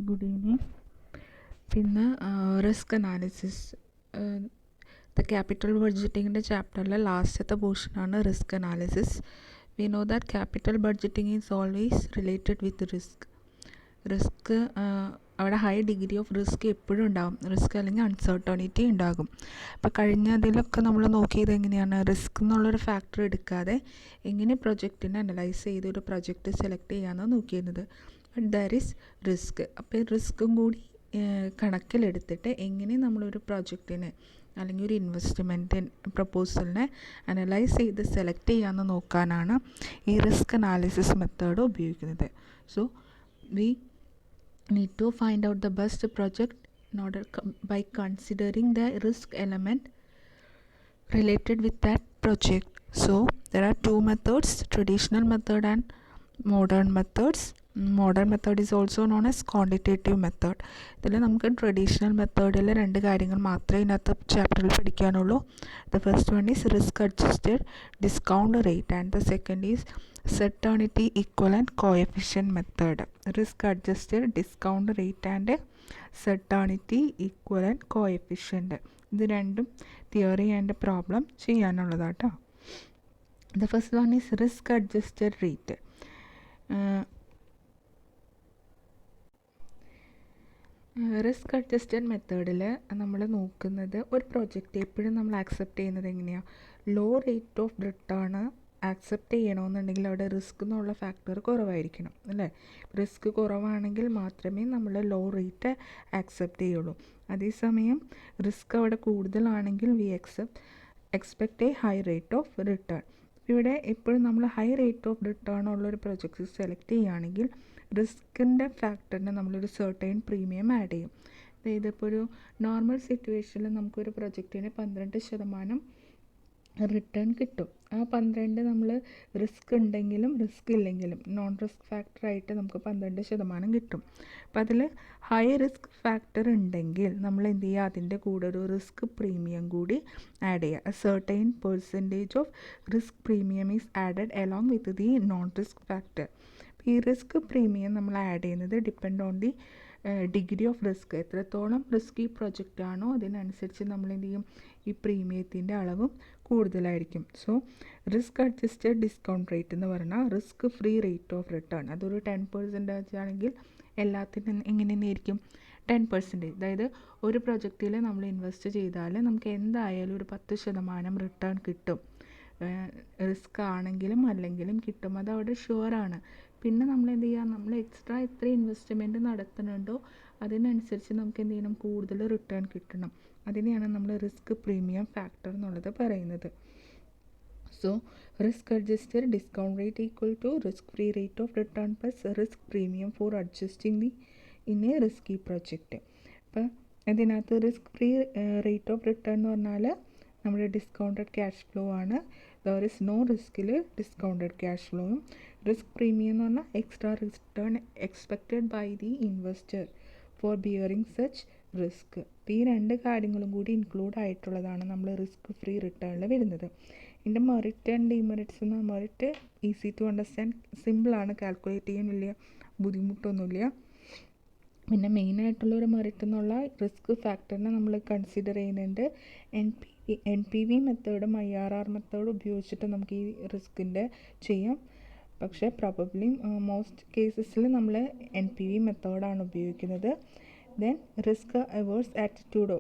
Good evening. പിന്നെ risk analysis, the capital ബഡ്ജറ്റിങ്ങിൻ്റെ ചാപ്റ്ററിലെ ലാസ്റ്റത്തെ പോർഷനാണ് risk analysis. We know that capital budgeting is always related with risk. അവിടെ high degree of risk എപ്പോഴും ഉണ്ടാകും. Risk അല്ലെങ്കിൽ uncertainty ഉണ്ടാകും. അപ്പോൾ കഴിഞ്ഞ അതിലൊക്കെ നമ്മൾ നോക്കിയത് എങ്ങനെയാണ്, റിസ്ക് എന്നുള്ളൊരു ഫാക്ടർ എടുക്കാതെ എങ്ങനെ പ്രൊജക്റ്റിനെ അനലൈസ് ചെയ്ത് ഒരു പ്രൊജക്റ്റ് സെലക്ട് ചെയ്യാമെന്നാണ് നോക്കിയിരുന്നത്. But there is risk. അപ്പോൾ റിസ്ക്കും കൂടി കണക്കിലെടുത്തിട്ട് എങ്ങനെ നമ്മളൊരു പ്രൊജക്റ്റിനെ അല്ലെങ്കിൽ ഒരു ഇൻവെസ്റ്റ്മെൻറ്റ് പ്രപ്പോസലിനെ അനലൈസ് ചെയ്ത് സെലക്ട് ചെയ്യാമെന്ന് നോക്കാനാണ് ഈ റിസ്ക് അനാലിസിസ് മെത്തേഡ് ഉപയോഗിക്കുന്നത്. So we need to find out the best project in order by considering the risk element related with that project. So there are two methods, traditional method and modern methods. Modern method is also known as quantitative method. ഇതിൽ നമുക്ക് traditional മെത്തേഡിൽ രണ്ട് കാര്യങ്ങൾ മാത്രമേ ഇതിനകത്ത് ചാപ്റ്ററിൽ പഠിക്കാനുള്ളൂ. The first one is risk adjusted discount rate and the second is certainty equivalent coefficient method. Risk adjusted discount rate and certainty equivalent coefficient. ഇത് രണ്ടും തിയറി ആൻഡ് പ്രോബ്ലം ചെയ്യാനുള്ളതാട്ടോ. The first one is risk adjusted rate. Risk adjusted മെത്തേഡിൽ നമ്മൾ നോക്കുന്നത് ഒരു project എപ്പോഴും നമ്മൾ accept ചെയ്യുന്നത് എങ്ങനെയാണ്, low rate of return accept ചെയ്യണമെന്നുണ്ടെങ്കിൽ അവിടെ റിസ്ക് എന്നുള്ള ഫാക്ടർ കുറവായിരിക്കണം അല്ലേ. റിസ്ക് കുറവാണെങ്കിൽ മാത്രമേ നമ്മൾ ലോ റേറ്റ് ആക്സെപ്റ്റ് ചെയ്യുള്ളൂ. അതേസമയം റിസ്ക് അവിടെ കൂടുതലാണെങ്കിൽ we expect a high rate of return. ഇവിടെ എപ്പോഴും നമ്മൾ ഹൈ റേറ്റ് ഓഫ് റിട്ടേൺ ഉള്ളൊരു പ്രൊജക്റ്റ് സെലക്ട് ചെയ്യുകയാണെങ്കിൽ റിസ്കിൻ്റെ ഫാക്ടറിന് നമ്മളൊരു സർട്ടൈൻ പ്രീമിയം ആഡ് ചെയ്യും. അതായത് ഇപ്പോൾ ഒരു നോർമൽ സിറ്റുവേഷനിൽ നമുക്കൊരു പ്രൊജക്റ്റിന് 12% റിട്ടേൺ കിട്ടും. ആ 12 നമ്മൾ റിസ്ക് ഉണ്ടെങ്കിലും റിസ്ക് ഇല്ലെങ്കിലും നോൺ റിസ്ക് ഫാക്ടറായിട്ട് നമുക്ക് 12% കിട്ടും. അപ്പോൾ അതിൽ ഹൈ റിസ്ക് ഫാക്ടർ ഉണ്ടെങ്കിൽ നമ്മൾ എന്ത് ചെയ്യുക, അതിൻ്റെ കൂടെ ഒരു റിസ്ക് പ്രീമിയം കൂടി ആഡ് ചെയ്യുക. A certain percentage of risk premium is added along with the non risk factor. ഈ റിസ്ക് പ്രീമിയം നമ്മൾ ആഡ് ചെയ്യുന്നത് depend on the degree of risk. എത്രത്തോളം റിസ്കി പ്രൊജക്റ്റ് ആണോ അതിനനുസരിച്ച് നമ്മൾ എന്ത് ചെയ്യും, ഈ പ്രീമിയത്തിൻ്റെ അളവും കൂടുതലായിരിക്കും. So risk adjusted discount rate എന്ന് പറഞ്ഞാൽ risk free rate of return. അതൊരു 10% ആണെങ്കിൽ എല്ലാത്തിനും എങ്ങനെ തന്നെയായിരിക്കും 10%. അതായത് ഒരു പ്രൊജക്റ്റിൽ നമ്മൾ ഇൻവെസ്റ്റ് ചെയ്താൽ നമുക്ക് എന്തായാലും ഒരു 10% റിട്ടേൺ കിട്ടും. റിസ്ക് ആണെങ്കിലും അല്ലെങ്കിലും കിട്ടും, അതവിടെ ഷുവറാണ്. പിന്നെ നമ്മൾ എന്ത് ചെയ്യുക, നമ്മൾ എക്സ്ട്രാ എത്ര ഇൻവെസ്റ്റ്മെൻറ്റ് നടത്തുന്നുണ്ടോ അതിനനുസരിച്ച് നമുക്ക് എന്ത് ചെയ്യണം, കൂടുതൽ റിട്ടേൺ കിട്ടണം. അതിനെയാണ് നമ്മൾ റിസ്ക് പ്രീമിയം ഫാക്ടർ എന്നുള്ളത് പറയുന്നത്. So risk adjusted discount rate equal to risk free rate of return plus risk premium for adjusting the in a risky project. അപ്പം ഇതിനകത്ത് risk free rate of return എന്ന് പറഞ്ഞാൽ നമ്മുടെ ഡിസ്കൗണ്ടഡ് ക്യാഷ് ഫ്ലോ ആണ്. There is no റിസ്കിൽ discounted cash ഫ്ലോയും. Risk premium എന്ന് പറഞ്ഞാൽ extra return expected by the investor for bearing such risk. ഈ രണ്ട് കാര്യങ്ങളും കൂടി ഇൻക്ലൂഡ് ആയിട്ടുള്ളതാണ് നമ്മൾ റിസ്ക് ഫ്രീ റിട്ടേണിൽ വരുന്നത്. ഇതിൻ്റെ മെറിറ്റ് ആൻഡ് ഡിമെറിറ്റ്സ് എന്ന മെറിറ്റ് ഈസി ടു അണ്ടർസ്റ്റാൻഡ്, സിമ്പിളാണ്, കാൽക്കുലേറ്റ് ചെയ്യാൻ വലിയ ബുദ്ധിമുട്ടൊന്നുമില്ല. പിന്നെ മെയിനായിട്ടുള്ളൊരു മെറിറ്റ് എന്നുള്ള റിസ്ക് ഫാക്ടറിനെ നമ്മൾ കൺസിഡർ ചെയ്യുന്നുണ്ട്. NPV മെത്തേഡും IRR മെത്തേഡും ഉപയോഗിച്ചിട്ട് നമുക്ക് ഈ റിസ്കിൻ്റെ ചെയ്യാം. പക്ഷേ പ്രോബബ്ലി മോസ്റ്റ് കേസസിൽ നമ്മൾ NPV മെത്തേഡാണ് ഉപയോഗിക്കുന്നത്. ദെൻ റിസ്ക് അവേഴ്സ് ആറ്റിറ്റ്യൂഡോ,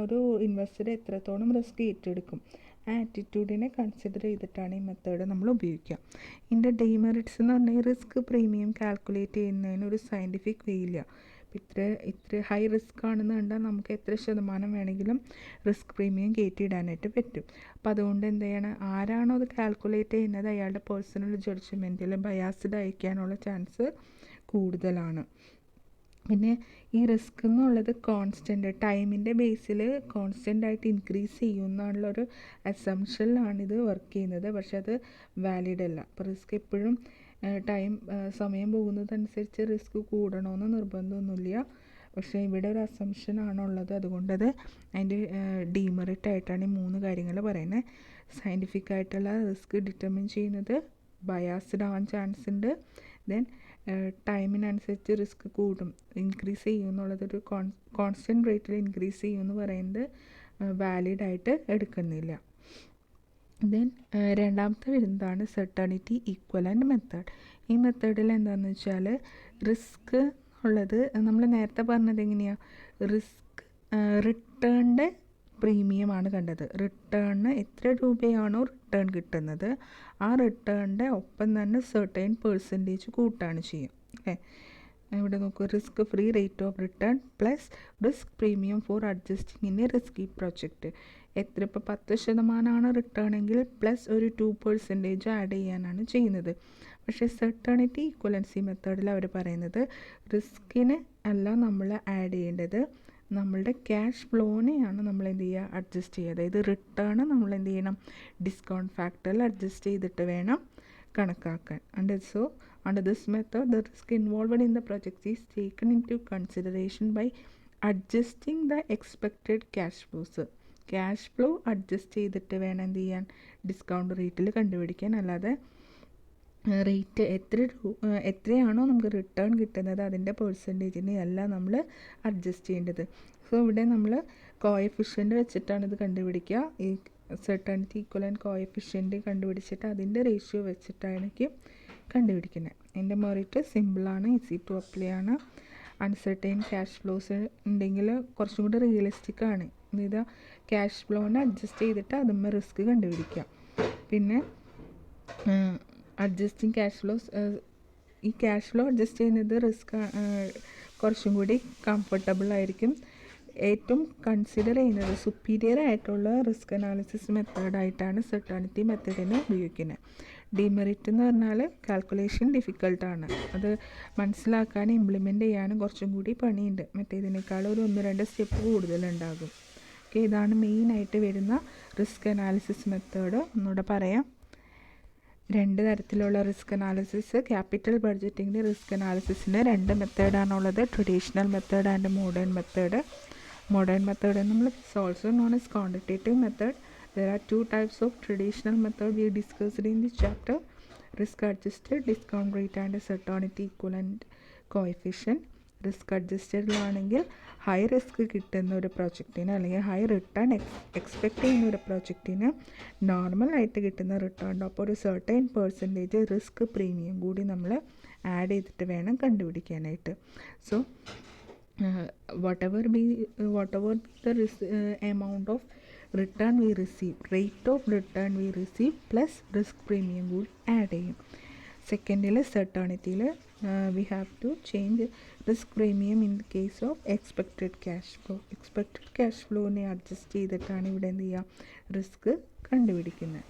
ഒരു ഇൻവെസ്റ്റർ എത്രത്തോളം റിസ്ക് ഏറ്റെടുക്കും ആ ആറ്റിറ്റ്യൂഡിനെ കൺസിഡർ ചെയ്തിട്ടാണ് ഈ മെത്തേഡ് നമ്മൾ ഉപയോഗിക്കുക. ഇതിൻ്റെ ഡിമെറിറ്റ്സ് എന്ന് പറഞ്ഞാൽ റിസ്ക് പ്രീമിയം കാൽക്കുലേറ്റ് ചെയ്യുന്നതിന് ഒരു സയൻറ്റിഫിക് വേ ഇല്ല. ഇത്ര ഹൈ റിസ്ക് ആണെന്ന് കണ്ടാൽ നമുക്ക് എത്ര ശതമാനം വേണമെങ്കിലും റിസ്ക് പ്രീമിയം കയറ്റിയിടാനായിട്ട് പറ്റും. അപ്പോൾ അതുകൊണ്ട് എന്ത് ചെയ്യണം, ആരാണോ അത് കാൽക്കുലേറ്റ് ചെയ്യുന്നത് അയാളുടെ പേഴ്സണൽ ജഡ്ജ്മെൻറ്റിൽ ബയാസ്ഡ് അയക്കാനുള്ള ചാൻസ് കൂടുതലാണ്. പിന്നെ ഈ റിസ്ക് എന്നുള്ളത് കോൺസ്റ്റൻ്റ് ടൈമിൻ്റെ ബേസിൽ കോൺസ്റ്റൻ്റ് ആയിട്ട് ഇൻക്രീസ് ചെയ്യുമെന്നുള്ളൊരു അസംഷനിലാണിത് വർക്ക് ചെയ്യുന്നത്. പക്ഷെ അത് വാലിഡ് അല്ല. അപ്പോൾ റിസ്ക് എപ്പോഴും സമയം പോകുന്നതനുസരിച്ച് റിസ്ക് കൂടണമെന്ന് നിർബന്ധമൊന്നുമില്ല. പക്ഷേ ഇവിടെ ഒരു അസംഷനാണുള്ളത്. അതുകൊണ്ടത് അതിൻ്റെ ഡിമെറിറ്റ് ആയിട്ടാണ് ഈ 3 കാര്യങ്ങൾ പറയുന്നത്. സയൻറ്റിഫിക് ആയിട്ടുള്ള റിസ്ക് ഡിറ്റർമിൻ ചെയ്യുന്നത് ബയാസ്ഡ് ആവാൻ ചാൻസ് ഉണ്ട്. ദെൻ ടൈമിനനുസരിച്ച് റിസ്ക് കൂടും, ഇൻക്രീസ് ചെയ്യും എന്നുള്ളതൊരു കോൺസ്റ്റൻറ്റ് റേറ്റിൽ ഇൻക്രീസ് ചെയ്യും എന്ന് പറയുന്നത് വാലിഡായിട്ട് എടുക്കുന്നില്ല. ദെൻ രണ്ടാമത്തെ വരുന്നതാണ് സെർട്ടണിറ്റി ഈക്വലൻ്റ് മെത്തേഡ്. ഈ മെത്തേഡിൽ എന്താണെന്ന് വെച്ചാൽ റിസ്ക് ഉള്ളത് നമ്മൾ നേരത്തെ പറഞ്ഞത് എങ്ങനെയാണ്, റിസ്ക് റിട്ടേണിൻ്റെ പ്രീമിയമാണ് കണ്ടത്. റിട്ടേണിന് എത്ര രൂപയാണോ റിട്ടേൺ കിട്ടുന്നത് ആ റിട്ടേണിൻ്റെ ഒപ്പം തന്നെ സെർട്ടൈൻ പെർസെൻറ്റേജ് കൂട്ടാണ് ചെയ്യുക. ഓക്കെ, ഇവിടെ നോക്കുക, risk free rate of return plus risk premium for adjusting in a risky project. എത്ര ഇപ്പോൾ 10% റിട്ടേൺ എങ്കിൽ പ്ലസ് ഒരു 2% ആഡ് ചെയ്യാനാണ് ചെയ്യുന്നത്. പക്ഷേ സെർട്ടണിറ്റി ഈക്വലൻസി മെത്തേഡിൽ അവർ പറയുന്നത് റിസ്കിന് അല്ല നമ്മൾ ആഡ് ചെയ്യേണ്ടത്, നമ്മളുടെ ക്യാഷ് ഫ്ലോനെയാണ് നമ്മൾ എന്ത് ചെയ്യുക, അഡ്ജസ്റ്റ് ചെയ്യുക. അതായത് റിട്ടേൺ നമ്മൾ എന്ത് ചെയ്യണം, ഡിസ്കൗണ്ട് ഫാക്ടറിൽ അഡ്ജസ്റ്റ് ചെയ്തിട്ട് വേണം കണക്കാക്കാൻ. And so under this method the risk involved in the project is taken into consideration by adjusting the expected cash flows. Cash flow adjust ചെയ്തിട്ട് വേണം എന്ത് ചെയ്യാൻ, ഡിസ്കൗണ്ട് റേറ്റിൽ കണ്ടുപിടിക്കാൻ. അല്ലാതെ റേറ്റ് എത്രയാണോ നമുക്ക് റിട്ടേൺ കിട്ടുന്നത് അതിൻ്റെ പെർസെൻറ്റേജിനെ അല്ല നമ്മൾ അഡ്ജസ്റ്റ് ചെയ്യേണ്ടത്. സോ ഇവിടെ നമ്മൾ കോഎഫിഷ്യൻ്റ് വെച്ചിട്ടാണ് ഇത് കണ്ടുപിടിക്കുക. ഈ സെർട്ടണിറ്റി ഈക്വലൻ്റ് കോഎഫിഷ്യൻ്റ് കണ്ടുപിടിച്ചിട്ട് അതിൻ്റെ റേഷ്യോ വെച്ചിട്ടായിരിക്കും കണ്ടുപിടിക്കുന്നത്. എൻ്റെ മെറിറ്റ് സിമ്പിളാണ്, ഈസി ടു അപ്ലൈ ആണ്. അൺസർട്ടൈൻ ക്യാഷ് ഫ്ലോസ് ഉണ്ടെങ്കിൽ കുറച്ചും കൂടി റിയലിസ്റ്റിക് ആണ്. ഇത് ക്യാഷ് ഫ്ലോനെ അഡ്ജസ്റ്റ് ചെയ്തിട്ട് അതുമ്മേ റിസ്ക് കണ്ടുപിടിക്കാം. പിന്നെ അഡ്ജസ്റ്റിങ് ക്യാഷ് ഫ്ലോസ്, ഈ ക്യാഷ് ഫ്ലോ അഡ്ജസ്റ്റ് ചെയ്യുന്നത് റിസ്ക് കുറച്ചും കൂടി കംഫർട്ടബിൾ ആയിരിക്കും. ഏറ്റവും കൺസിഡർ ചെയ്യുന്നത് സുപ്പീരിയർ ആയിട്ടുള്ള റിസ്ക് അനാലിസിസ് മെത്തേഡായിട്ടാണ് സെർട്ടണിറ്റി മെത്തേഡിനെ ഉപയോഗിക്കുന്നത്. ഡിമെറിറ്റ് എന്ന് പറഞ്ഞാൽ കാൽക്കുലേഷൻ ഡിഫിക്കൽട്ടാണ്, അത് മനസ്സിലാക്കാനും ഇംപ്ലിമെൻ്റ് ചെയ്യാനും കുറച്ചും കൂടി പണിയുണ്ട്. മറ്റേതിനേക്കാൾ ഒരു 1-2 സ്റ്റെപ്പ് കൂടുതലുണ്ടാകും. ഓക്കെ, ഇതാണ് മെയിനായിട്ട് വരുന്ന റിസ്ക് അനാലിസിസ് മെത്തേഡ്. ഒന്നുകൂടെ പറയാം, 2 തരത്തിലുള്ള റിസ്ക് അനാലിസിസ്. ക്യാപിറ്റൽ ബഡ്ജറ്റിങ്ങിൻ്റെ റിസ്ക് അനാലിസിസിന് 2 മെത്തേഡാണുള്ളത്, traditional method and modern method. Modern method is also known as quantitative method. There are 2 types of traditional method we discussed in this chapter: risk adjusted discount rate and certainty equivalent coefficient. Risk അഡ്ജസ്റ്റഡിലാണെങ്കിൽ high risk കിട്ടുന്ന ഒരു പ്രോജക്റ്റിന് അല്ലെങ്കിൽ high return expect ചെയ്യുന്ന ഒരു പ്രോജക്റ്റിന് നോർമലായിട്ട് കിട്ടുന്ന റിട്ടേണിൻ്റെ ഒപ്പം ഒരു സർട്ടൈൻ പെർസെൻറ്റേജ് റിസ്ക് പ്രീമിയം കൂടി നമ്മൾ ആഡ് ചെയ്തിട്ട് വേണം കണ്ടുപിടിക്കാനായിട്ട്. So whatever be the amount of return we receive, rate of return we receive plus risk premium കൂടി ആഡ് ചെയ്യും. സെക്കൻഡിൽ സെർട്ടണിറ്റിയിൽ we have to change risk premium in the case of expected cash flow. expected cash flowനെ adjust ചെയ്തിട്ടാണ് ഇവിടെ എന്ത് ചെയ്യുക, risk കണ്ടുപിടിക്കുന്നത്.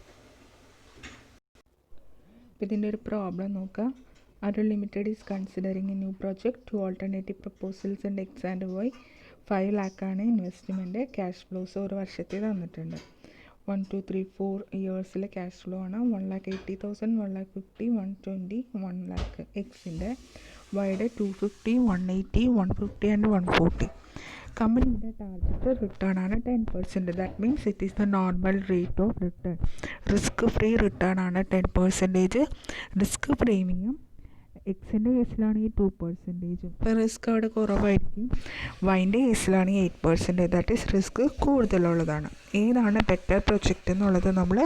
അപ്പോൾ ഇതിൻ്റെ ഒരു പ്രോബ്ലം നോക്കാം. Arul Limited is considering a new project. 2 alternative proposals and X and Y. 5 lakh ആണ് ഇൻവെസ്റ്റ്മെൻറ്റ്. ക്യാഷ് ഫ്ലോസ് ഒരു വർഷത്തിൽ തന്നിട്ടുണ്ട്. 1, 2, 3, 4 ഇയേഴ്സിലെ ക്യാഷ് ഫ്ലോ ആണ് 1,80,000, 1,50,000, 120, 1 lakh. എക്സിൻ്റെ, വൈയുടെ 250, 180, 150 ആൻഡ് 140. കമ്പനിയുടെ ടാർഗറ്റ് റിട്ടേൺ ആണ് 10%. That means it is the normal rate of return. Risk free return ആണ് 10%. റിസ്ക് പ്രീമിയം എക്സിൻ്റെ കേസിലാണെങ്കിൽ 2%. ഇപ്പോൾ റിസ്ക് അവിടെ കുറവായിരിക്കും. വൈൻ്റെ കേസിലാണെങ്കിൽ 8%. ദാറ്റ് ഈസ് റിസ്ക് കൂടുതലുള്ളതാണ്. ഏതാണ് ബെറ്റർ പ്രൊജക്റ്റ് എന്നുള്ളത് നമ്മൾ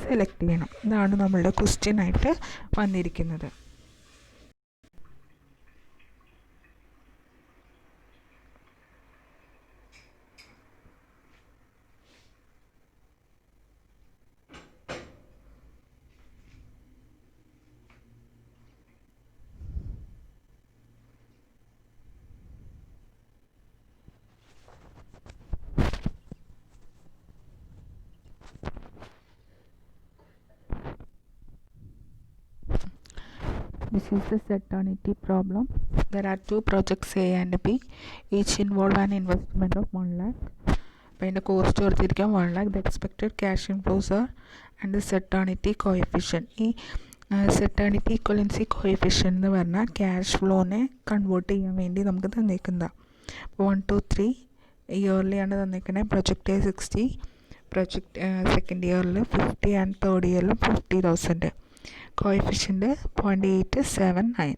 സെലക്ട് ചെയ്യണം. ഇതാണ് നമ്മളുടെ ക്വസ്റ്റ്യൻ ആയിട്ട് വന്നിരിക്കുന്നത്. This is the certainty problem. There are 2 projects A and B. Each involve an investment of 1 lakh. അപ്പോൾ അതിൻ്റെ cost ഓർത്തിരിക്കാം 1 lakh. The expected cash inflows are and the certainty coefficient. ഈ certainty equivalency coefficient എന്ന് പറഞ്ഞാൽ cash ഫ്ലോനെ convert ചെയ്യാൻ വേണ്ടി നമുക്ക് തന്നേക്കുന്നതാണ്. 1, 2, 3 ഇയർലിയാണ് തന്നേക്കുന്നത്. Project 60, project second ഇയറിൽ 50 and third ഇയറിൽ 50,000. കോഎഫിഷ്യൻ്റ് 0.879.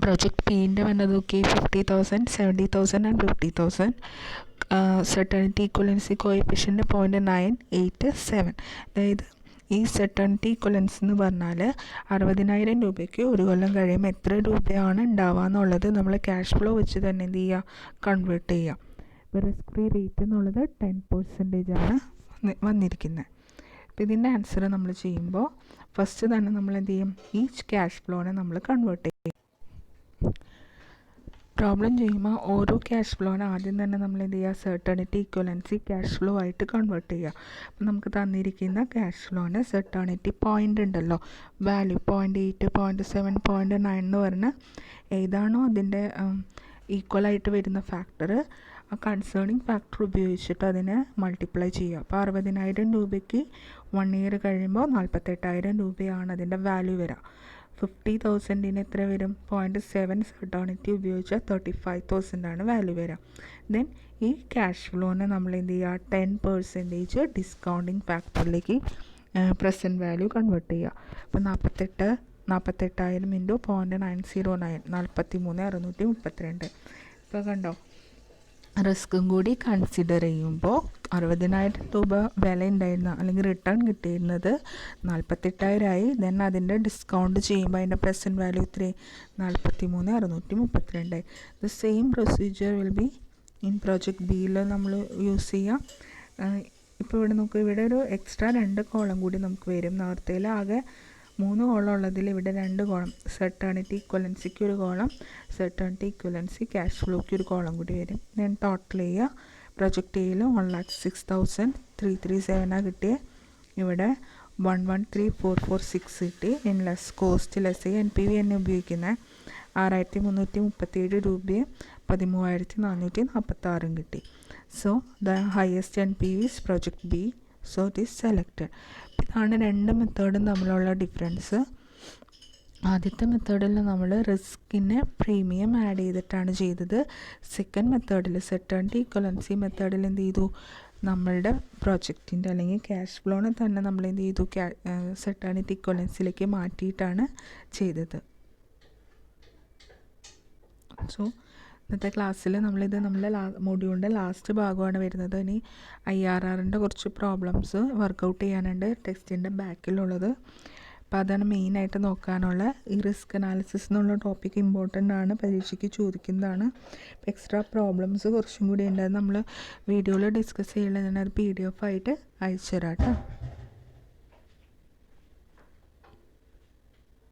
പ്രൊജക്റ്റ് പീൻ്റെ വന്നത് നോക്കി 50,000, 70,000 ആൻഡ് 50,000. Certainty equivalency coefficient 0.987. അതായത് ഈ സെർട്ടനിറ്റി ഇക്വലൻസ് എന്ന് പറഞ്ഞാൽ 60,000 രൂപയ്ക്ക് ഒരു കൊല്ലം കഴിയുമ്പോൾ എത്ര രൂപയാണ് ഉണ്ടാവുക എന്നുള്ളത് നമ്മൾ ക്യാഷ് ഫ്ലോ വെച്ച് തന്നെ എന്ത് ചെയ്യുക, കൺവേർട്ട് ചെയ്യുക. ഇപ്പോൾ റിസ്ക് ഫ്രീ റേറ്റ് എന്നുള്ളത് 10% ആണ് വന്നിരിക്കുന്നത്. അപ്പോൾ ഇതിൻ്റെ ആൻസർ നമ്മൾ ചെയ്യുമ്പോൾ ഫസ്റ്റ് തന്നെ നമ്മൾ എന്ത് ചെയ്യും, ഈച്ച് ക്യാഷ് ഫ്ലോനെ നമ്മൾ കൺവേർട്ട് ചെയ്യും. പ്രോബ്ലം ചെയ്യുമ്പോൾ ഓരോ ക്യാഷ് ഫ്ലോനെ ആദ്യം തന്നെ നമ്മൾ എന്ത് ചെയ്യുക, സെർട്ടനിറ്റി ഇക്വലൻസി ക്യാഷ് ഫ്ലോ ആയിട്ട് കൺവേർട്ട് ചെയ്യുക. അപ്പം നമുക്ക് തന്നിരിക്കുന്ന ക്യാഷ് ഫ്ലോന് സെർട്ടനിറ്റി പോയിൻ്റ് ഉണ്ടല്ലോ, വാല്യൂ 0.8, 0.7, 0.9 എന്ന് പറഞ്ഞ് ഏതാണോ അതിൻ്റെ ഈക്വലായിട്ട് വരുന്ന ഫാക്ടർ, ആ കൺസേണിങ് ഫാക്ടർ ഉപയോഗിച്ചിട്ട് അതിനെ മൾട്ടിപ്ലൈ ചെയ്യുക. അപ്പോൾ 60,000 രൂപയ്ക്ക് 1 ഇയർ കഴിയുമ്പോൾ 48,000 രൂപയാണ് അതിൻ്റെ വാല്യൂ വരിക. 50,000 എത്ര വരും, 0.7 സെർട്ടനിറ്റി ഉപയോഗിച്ചാൽ 35,000 ആണ് വാല്യൂ വരിക. ദെൻ ഈ ക്യാഷ് ഫ്ലോനെ നമ്മൾ എന്ത് ചെയ്യുക, 10% ഡിസ്കൗണ്ടിങ് ഫാക്ടറിലേക്ക് പ്രസൻറ്റ് വാല്യൂ കൺവേർട്ട് ചെയ്യുക. അപ്പോൾ 48,000 ഇൻറ്റു 0.909, 43,632. ഇപ്പോൾ കണ്ടോ, റിസ്ക്കും കൂടി കൺസിഡർ ചെയ്യുമ്പോൾ 60,000 രൂപ വില ഉണ്ടായിരുന്ന അല്ലെങ്കിൽ റിട്ടേൺ കിട്ടിയിരുന്നത് 48,000 ആയി. ദെൻ അതിൻ്റെ ഡിസ്കൗണ്ട് ചെയ്യുമ്പോൾ അതിൻ്റെ പ്രസൻറ്റ് വാല്യൂ ഇത്രയും 43,632 ആയി. The same procedure will be in project ബിയിൽ നമ്മൾ യൂസ് ചെയ്യാം. ഇപ്പോൾ ഇവിടെ നമുക്ക് ഇവിടെ ഒരു എക്സ്ട്രാ 2 കോളം കൂടി നമുക്ക് വരും. നേരത്തേൽ ആകെ 3 കോളം ഉള്ളതിൽ ഇവിടെ 2 കോളം, സെർട്ടനിറ്റി ഇക്വലൻസിക്ക് ഒരു കോളം, സെർട്ടനിറ്റി ഇക്വലൻസി ക്യാഷ് ഫ്ലോയ്ക്ക് ഒരു കോളം കൂടി വരും. ഞാൻ ടോട്ടൽ ചെയ്യുക. പ്രൊജക്റ്റ് എയിൽ 1,06,337 കിട്ടിയത്. ഇവിടെ 113,446 കിട്ടി. In less cost less NPV തന്നെ ഉപയോഗിക്കുന്നത് 6,337 രൂപയും 13,446 കിട്ടി. So the highest NPV is project B, so it is selected. ഇതാണ് 2 മെത്തേഡും തമ്മിലുള്ള ഡിഫറൻസ്. ആദ്യത്തെ മെത്തേഡിൽ നമ്മൾ റിസ്കിന് പ്രീമിയം ആഡ് ചെയ്തിട്ടാണ് ചെയ്തത്. സെക്കൻഡ് മെത്തേഡിൽ സെർട്ടനിറ്റി ഇക്വലൻസി മെത്തേഡിൽ എന്ത് ചെയ്തു, നമ്മളുടെ പ്രൊജക്റ്റിൻ്റെ അല്ലെങ്കിൽ ക്യാഷ് ഫ്ലോനെ തന്നെ നമ്മൾ എന്ത് ചെയ്തു, സെർട്ടനിറ്റി ഇക്വലൻസിയിലേക്ക് മാറ്റിയിട്ടാണ് ചെയ്തത്. സോ ഇന്നത്തെ ക്ലാസ്സിൽ നമ്മളിത് നമ്മളെ മൊഡ്യൂളിൻ്റെ ലാസ്റ്റ് ഭാഗമാണ് വരുന്നത്. ഇനി IRRൻ്റെ കുറച്ച് പ്രോബ്ലംസ് വർക്കൗട്ട് ചെയ്യാനുണ്ട് ടെക്സ്റ്റിൻ്റെ ബാക്കിലുള്ളത്. അപ്പോൾ അതാണ് മെയിനായിട്ട് നോക്കാനുള്ള. ഈ റിസ്ക് അനാലിസിസ് എന്നുള്ള ടോപ്പിക്ക് ഇമ്പോർട്ടൻ്റ് ആണ്, പരീക്ഷയ്ക്ക് ചോദിക്കുന്നതാണ്. എക്സ്ട്രാ പ്രോബ്ലംസ് കുറച്ചും കൂടി ഉണ്ട്, നമ്മൾ വീഡിയോയിൽ ഡിസ്കസ് ചെയ്യില്ല. ഞാനത് PDF ആയിട്ട് അയച്ചു തരാം കേട്ടോ.